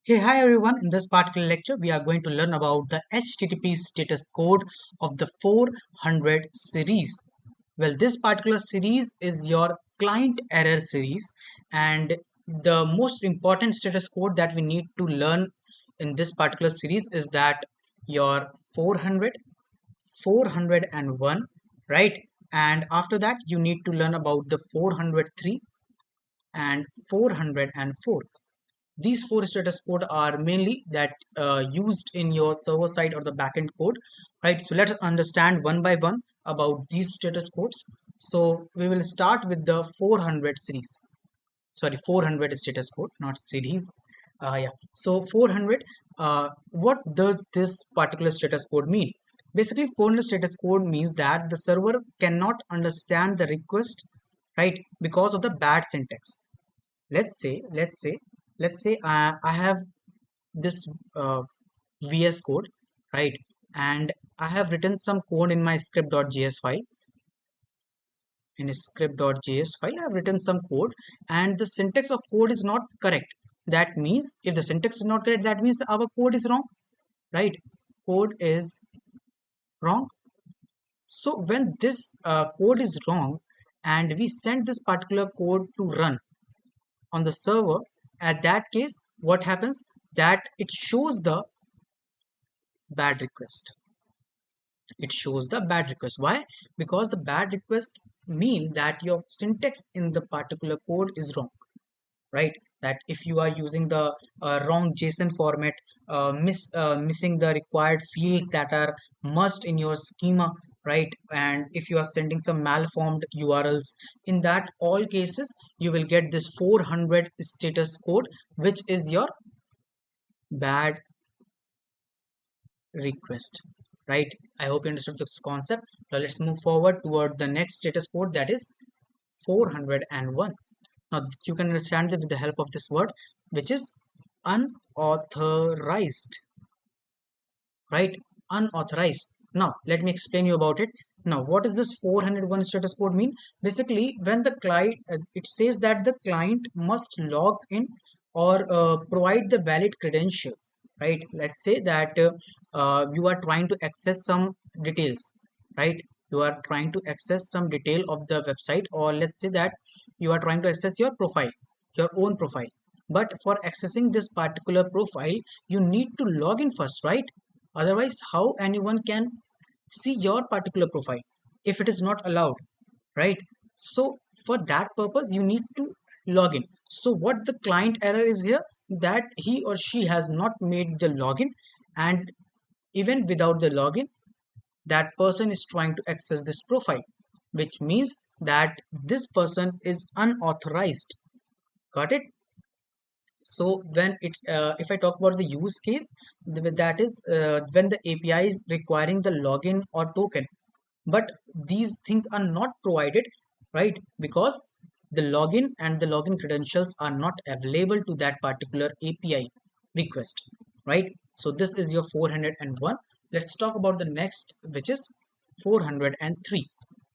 Hey, hi everyone. In this particular lecture, we are going to learn about the HTTP status code of the 400 series. Well, this particular series is your client error series, and the most important status code that we need to learn in this particular series is that your 400, 401, right? And after that, you need to learn about the 403 and 404. These four status code are mainly that used in your server side or the backend code, right? So let's understand one by one about these status codes. So we will start with the 400 series. Sorry, 400 status code, not series. Yeah. So 400. What does this particular status code mean? Basically, 400 status code means that the server cannot understand the request, right? Because of the bad syntax. Let's say I have this VS code, right? And I have written some code in my script.js file. In a script.js file, I have written some code, and the syntax of code is not correct. That means if the syntax is not correct, that means our code is wrong, right? Code is wrong. So when this code is wrong, and we send this particular code to run on the server, at that case, what happens? That it shows the bad request. It shows the bad request. Why? Because the bad request mean that your syntax in the particular code is wrong, right? That if you are using the wrong JSON format, missing the required fields that are must in your schema, right? And if you are sending some malformed URLs, in that all cases you will get this 400 status code, which is your bad request, right? I hope you understood this concept. Now let's move forward toward the next status code, that is 401. Now you can understand it with the help of this word, which is unauthorized, right? Unauthorized. Now let me explain you about it. Now what does this 401 status code mean? Basically, when the client it says that the client must log in or provide the valid credentials, right? Let's say that you are trying to access some details, right? You are trying to access some detail of the website, or let's say that you are trying to access your profile, your own profile. But for accessing this particular profile, you need to log in first, right? Otherwise, how anyone can see your particular profile if it is not allowed, right? So for that purpose, you need to log in. So what the client error is here, that he or she has not made the login, and even without the login, that person is trying to access this profile, which means that this person is unauthorized. Got it? So when it if I talk about the use case, that is when the API is requiring the login or token, but these things are not provided, right? Because the login and the login credentials are not available to that particular API request, right? So this is your 401. Let's talk about the next, which is 403,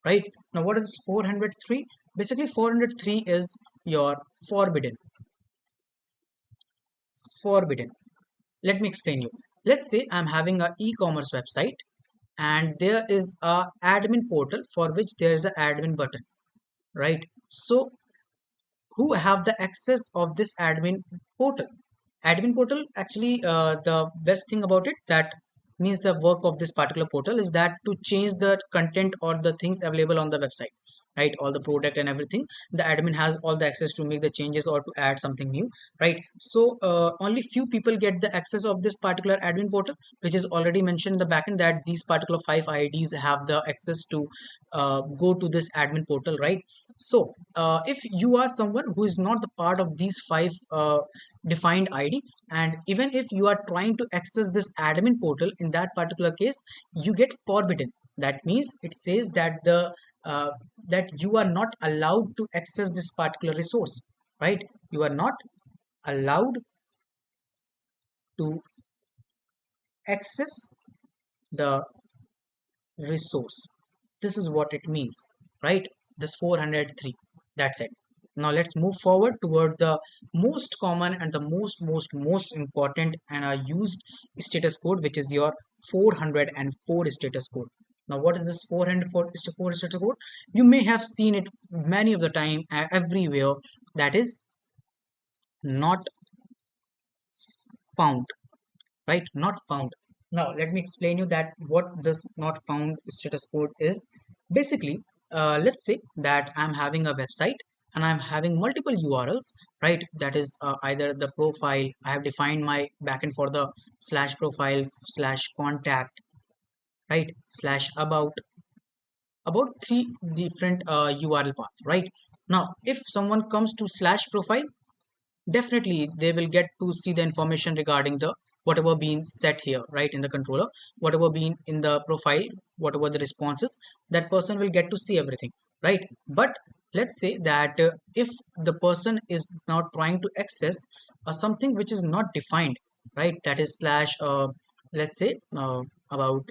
right? Now what is 403? Basically 403 is your forbidden. Forbidden. Let me explain you. Let's say I'm having a e-commerce website, and there is a admin portal for which there is an admin button, right? So who have the access of this admin portal? Admin portal, actually, the best thing about it, that means the work of this particular portal is that to change the content or the things available on the website, right? All the product and everything, the admin has all the access to make the changes or to add something new, right? So only few people get the access of this particular admin portal, which is already mentioned in the backend, that these particular 5 IDs have the access to go to this admin portal, right? So if you are someone who is not the part of these five defined ID, and even if you are trying to access this admin portal, in that particular case you get forbidden. That means it says that the that you are not allowed to access this particular resource, right? You are not allowed to access the resource. This is what it means, right? This 403, that's it. Now let's move forward toward the most common and the most important and used status code, which is your 404 status code. Now what is this 404 status code? You may have seen it many of the time everywhere. That is not found, right? Not found. Now let me explain you that what this not found status code is. Basically, let's say that I'm having a website and I'm having multiple URLs, right? That is either the profile. I have defined my backend for the slash profile slash contact, right, slash about three different URL path, right? Now if someone comes to slash profile, definitely they will get to see the information regarding the whatever being set here, right, in the controller, whatever being in the profile, whatever the responses, that person will get to see everything, right? But let's say that if the person is now trying to access something which is not defined, right, that is slash let's say about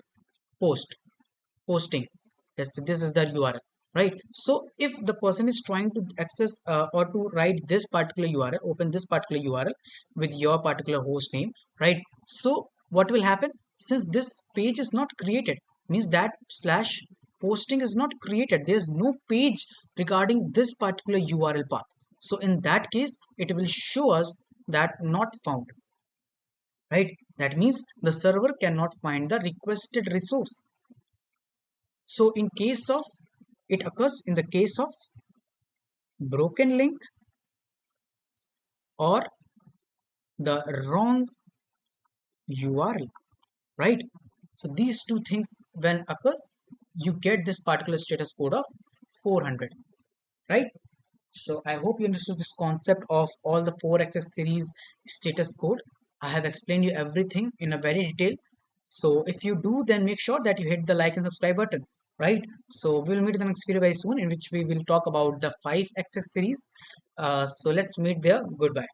posting, let's say this is the URL, right? So if the person is trying to access or to write this particular URL, open this particular URL with your particular host name, right? So what will happen, since this page is not created, means that slash posting is not created, there's no page regarding this particular URL path. So in that case it will show us that not found, right? That means the server cannot find the requested resource. So in case of, it occurs in the case of broken link or the wrong URL, right? So these two things when occurs, you get this particular status code of 400, right? So I hope you understood this concept of all the 4xx series status code. I have explained you everything in a very detail. So if you do, then make sure that you hit the like and subscribe button, right? So we'll meet in the next video very soon, in which we will talk about the 5xx series. So let's meet there. Goodbye.